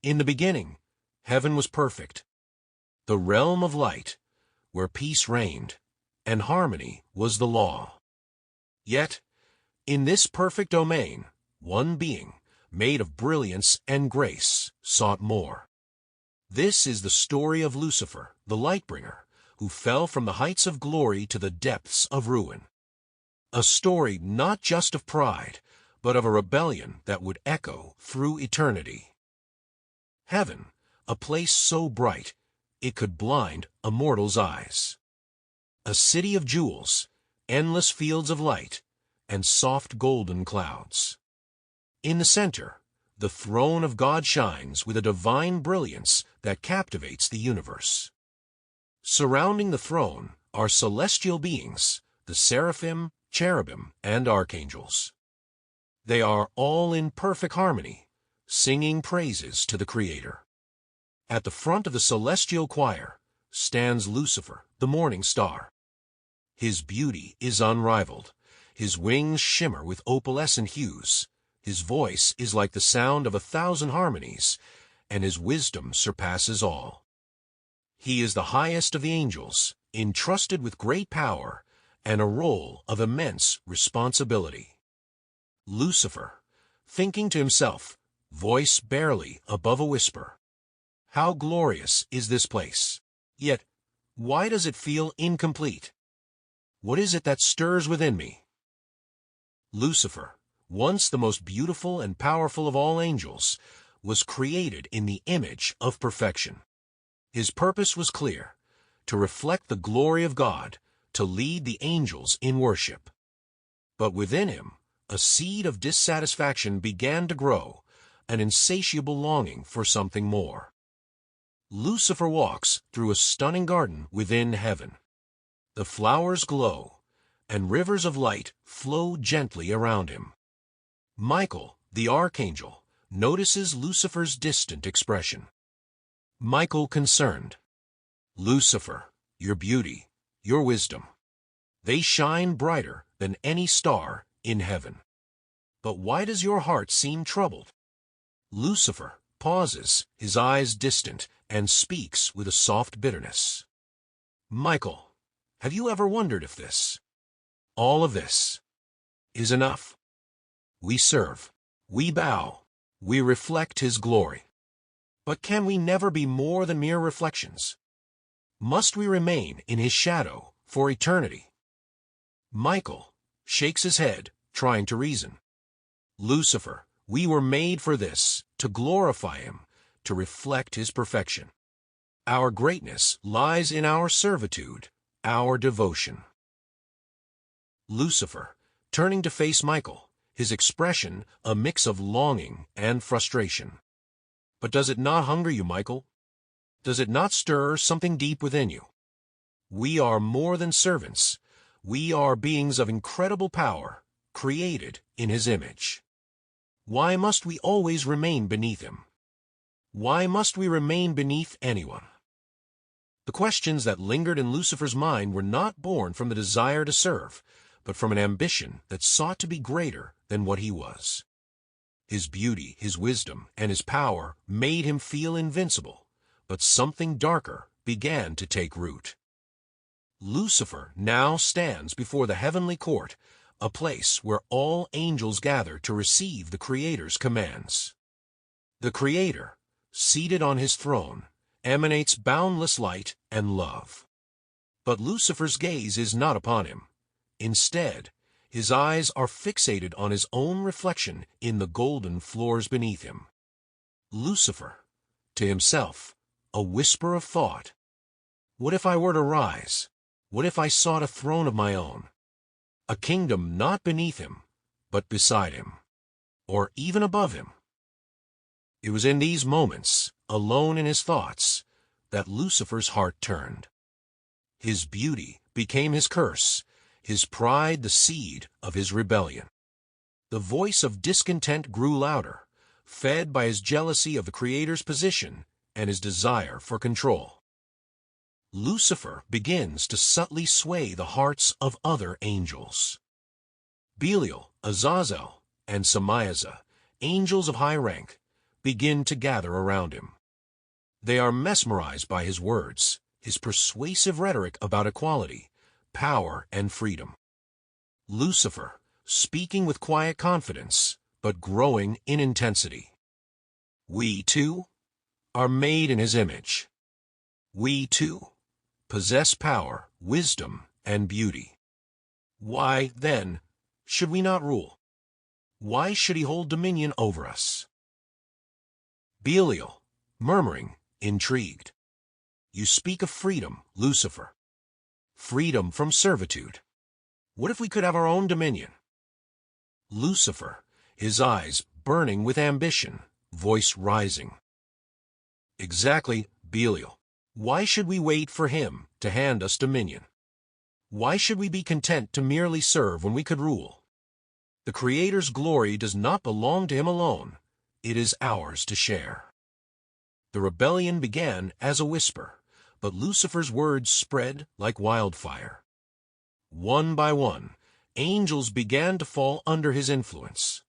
In the beginning, heaven was perfect, the realm of light, where peace reigned, and harmony was the law. Yet, in this perfect domain, one being, made of brilliance and grace, sought more. This is the story of Lucifer, the light-bringer, who fell from the heights of glory to the depths of ruin. A story not just of pride, but of a rebellion that would echo through eternity. Heaven, a place so bright, it could blind a mortal's eyes. A city of jewels, endless fields of light, and soft golden clouds. In the center, the throne of God shines with a divine brilliance that captivates the universe. Surrounding the throne are celestial beings, the seraphim, cherubim, and archangels. They are all in perfect harmony, singing praises to the Creator. At the front of the celestial choir stands Lucifer, the morning star. His beauty is unrivaled. His wings shimmer with opalescent hues. His voice is like the sound of 1,000 harmonies, and his wisdom surpasses all. He is the highest of the angels, entrusted with great power and a role of immense responsibility. Lucifer, thinking to himself, voice barely above a whisper, "How glorious is this place! Yet, why does it feel incomplete? What is it that stirs within me?" Lucifer, once the most beautiful and powerful of all angels, was created in the image of perfection. His purpose was clear: to reflect the glory of God, to lead the angels in worship. But within him, a seed of dissatisfaction began to grow, an insatiable longing for something more. Lucifer walks through a stunning garden within heaven. The flowers glow, and rivers of light flow gently around him. Michael, the archangel, notices Lucifer's distant expression. Michael concerned, "Lucifer, your beauty, your wisdom, they shine brighter than any star in heaven. But why does your heart seem troubled?" Lucifer pauses, his eyes distant, and speaks with a soft bitterness. "Michael, have you ever wondered if this, all of this, is enough? We serve, we bow, we reflect his glory. But can we never be more than mere reflections? Must we remain in his shadow for eternity?" Michael shakes his head, trying to reason. "Lucifer, we were made for this, to glorify him, to reflect his perfection. Our greatness lies in our servitude, our devotion." Lucifer, turning to face Michael, his expression a mix of longing and frustration. "But does it not hunger you, Michael? Does it not stir something deep within you? We are more than servants. We are beings of incredible power, created in his image. Why must we always remain beneath him? Why must we remain beneath anyone?" The questions that lingered in Lucifer's mind were not born from the desire to serve, but from an ambition that sought to be greater than what he was. His beauty, his wisdom, and his power made him feel invincible, but something darker began to take root. Lucifer now stands before the heavenly court, a place where all angels gather to receive the Creator's commands. The Creator, seated on his throne, emanates boundless light and love. But Lucifer's gaze is not upon him. Instead, his eyes are fixated on his own reflection in the golden floors beneath him. Lucifer, to himself, a whisper of thought. What if I were to rise? What if I sought a throne of my own? A kingdom not beneath him, but beside him, or even above him. It was in these moments, alone in his thoughts, that Lucifer's heart turned. His beauty became his curse, his pride the seed of his rebellion. The voice of discontent grew louder, fed by his jealousy of the Creator's position and his desire for control. Lucifer begins to subtly sway the hearts of other angels. Belial, Azazel, and Samiaza, angels of high rank, begin to gather around him. They are mesmerized by his words, his persuasive rhetoric about equality, power, and freedom. Lucifer, speaking with quiet confidence, but growing in intensity. We, too, are made in his image. We, too, possess power, wisdom, and beauty. Why, then, should we not rule? Why should he hold dominion over us? Belial, murmuring, intrigued. You speak of freedom, Lucifer. Freedom from servitude. What if we could have our own dominion? Lucifer, his eyes burning with ambition, voice rising. Exactly, Belial. Why should we wait for him to hand us dominion? Why should we be content to merely serve when we could rule? The Creator's glory does not belong to him alone. It is ours to share. The rebellion began as a whisper, but Lucifer's words spread like wildfire. One by one, angels began to fall under his influence.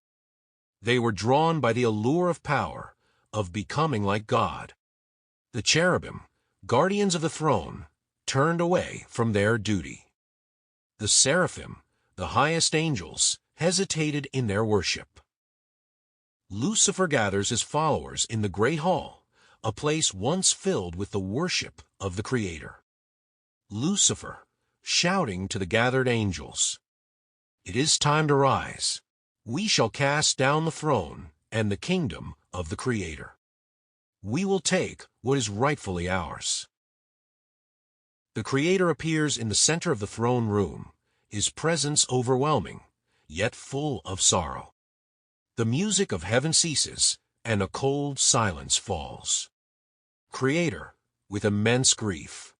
They were drawn by the allure of power, of becoming like God. The cherubim, guardians of the throne, turned away from their duty. The seraphim, the highest angels, hesitated in their worship. Lucifer gathers his followers in the great hall, a place once filled with the worship of the Creator. Lucifer, shouting to the gathered angels, "It is time to rise. We shall cast down the throne and the kingdom of the Creator. We will take what is rightfully ours." The Creator appears in the center of the throne room, his presence overwhelming, yet full of sorrow. The music of heaven ceases, and a cold silence falls. Creator, with immense grief.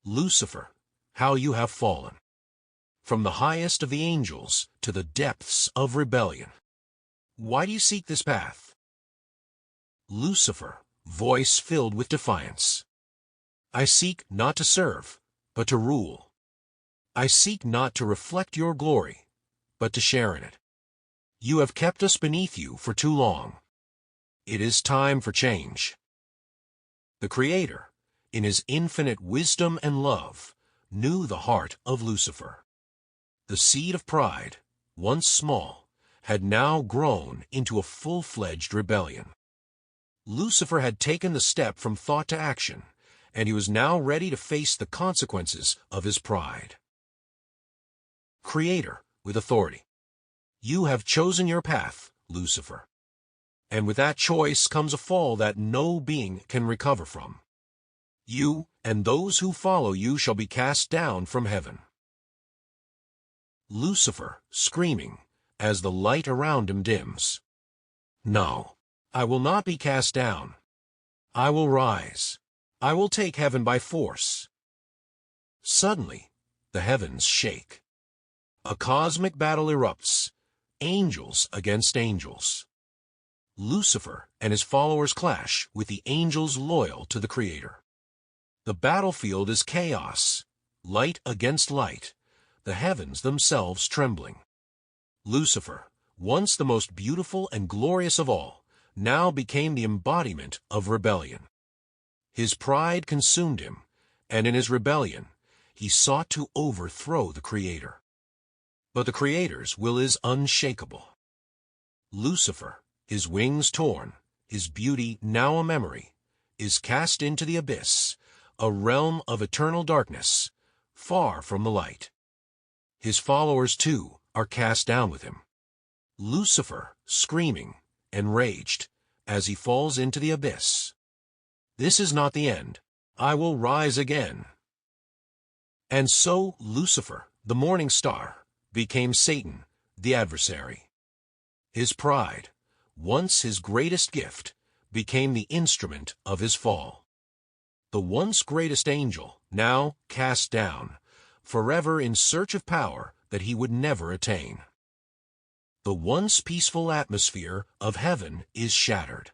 Lucifer, how you have fallen. From the highest of the angels to the depths of rebellion. Why do you seek this path? Lucifer, voice filled with defiance. I seek not to serve, but to rule. I seek not to reflect your glory, but to share in it. You have kept us beneath you for too long. It is time for change. The Creator, in his infinite wisdom and love, knew the heart of Lucifer. The seed of pride, once small, had now grown into a full-fledged rebellion. Lucifer had taken the step from thought to action, and he was now ready to face the consequences of his pride. Creator, with authority. You have chosen your path, Lucifer. And with that choice comes a fall that no being can recover from. You and those who follow you shall be cast down from heaven. Lucifer, screaming, as the light around him dims. No, I will not be cast down. I will rise. I will take heaven by force. Suddenly, the heavens shake. A cosmic battle erupts, angels against angels. Lucifer and his followers clash with the angels loyal to the Creator. The battlefield is chaos, light against light, the heavens themselves trembling. Lucifer, once the most beautiful and glorious of all, now became the embodiment of rebellion. His pride consumed him, and in his rebellion, he sought to overthrow the Creator. But the Creator's will is unshakable. Lucifer, his wings torn, his beauty now a memory, is cast into the abyss, a realm of eternal darkness, far from the light. His followers, too, are cast down with him. Lucifer, screaming, enraged, as he falls into the abyss. This is not the end. I will rise again. And so Lucifer, the morning star, became Satan, the adversary. His pride, once his greatest gift, became the instrument of his fall. The once greatest angel, now cast down, forever in search of power that he would never attain. The once peaceful atmosphere of heaven is shattered.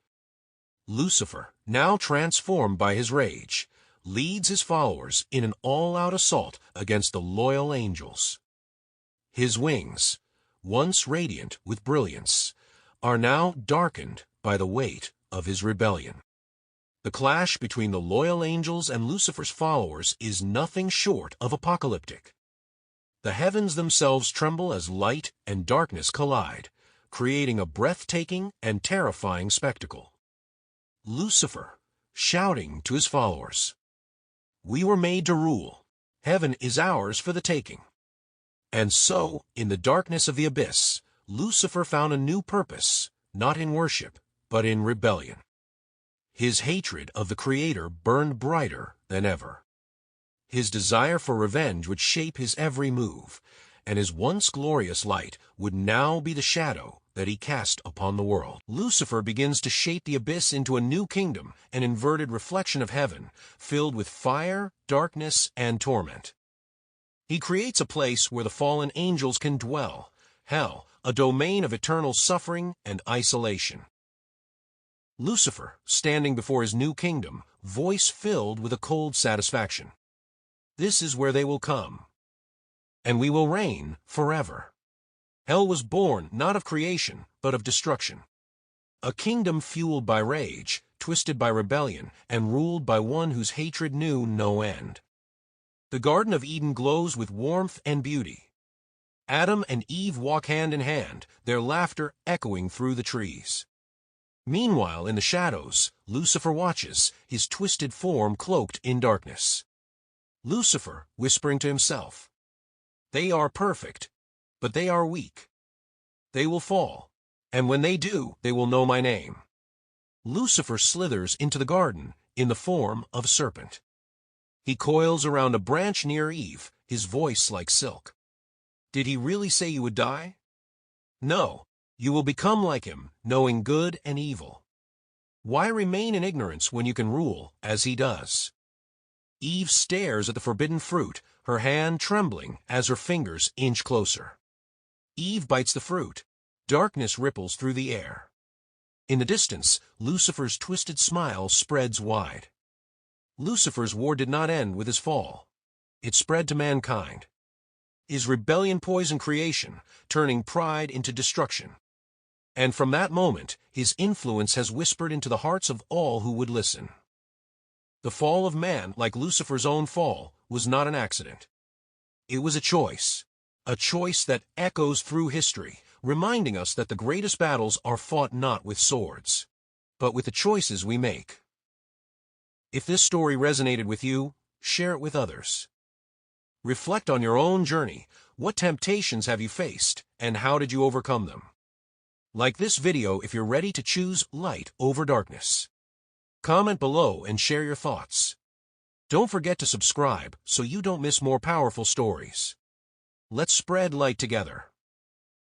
Lucifer, now transformed by his rage, leads his followers in an all-out assault against the loyal angels. His wings, once radiant with brilliance, are now darkened by the weight of his rebellion. The clash between the loyal angels and Lucifer's followers is nothing short of apocalyptic. The heavens themselves tremble as light and darkness collide, creating a breathtaking and terrifying spectacle. Lucifer, shouting to his followers, "We were made to rule. Heaven is ours for the taking." And so, in the darkness of the abyss, Lucifer found a new purpose, not in worship, but in rebellion. His hatred of the Creator burned brighter than ever. His desire for revenge would shape his every move, and his once glorious light would now be the shadow that he cast upon the world. Lucifer begins to shape the abyss into a new kingdom, an inverted reflection of heaven, filled with fire, darkness, and torment. He creates a place where the fallen angels can dwell, hell, a domain of eternal suffering and isolation. Lucifer, standing before his new kingdom, voice filled with a cold satisfaction. "This is where they will come, and we will reign forever." Hell was born not of creation, but of destruction. A kingdom fueled by rage, twisted by rebellion, and ruled by one whose hatred knew no end. The Garden of Eden glows with warmth and beauty. Adam and Eve walk hand in hand, their laughter echoing through the trees. Meanwhile, in the shadows, Lucifer watches, his twisted form cloaked in darkness. Lucifer, whispering to himself, "They are perfect, but they are weak. They will fall, and when they do, they will know my name." Lucifer slithers into the garden in the form of a serpent. He coils around a branch near Eve, his voice like silk. Did he really say you would die? No, you will become like him, knowing good and evil. Why remain in ignorance when you can rule as he does? Eve stares at the forbidden fruit, her hand trembling as her fingers inch closer. Eve bites the fruit. Darkness ripples through the air. In the distance, Lucifer's twisted smile spreads wide. Lucifer's war did not end with his fall. It spread to mankind. His rebellion poisoned creation, turning pride into destruction. And from that moment, his influence has whispered into the hearts of all who would listen. The fall of man, like Lucifer's own fall, was not an accident. It was a choice that echoes through history, reminding us that the greatest battles are fought not with swords, but with the choices we make. If this story resonated with you, share it with others. Reflect on your own journey. What temptations have you faced, and how did you overcome them? Like this video if you're ready to choose light over darkness. Comment below and share your thoughts. Don't forget to subscribe so you don't miss more powerful stories. Let's spread light together.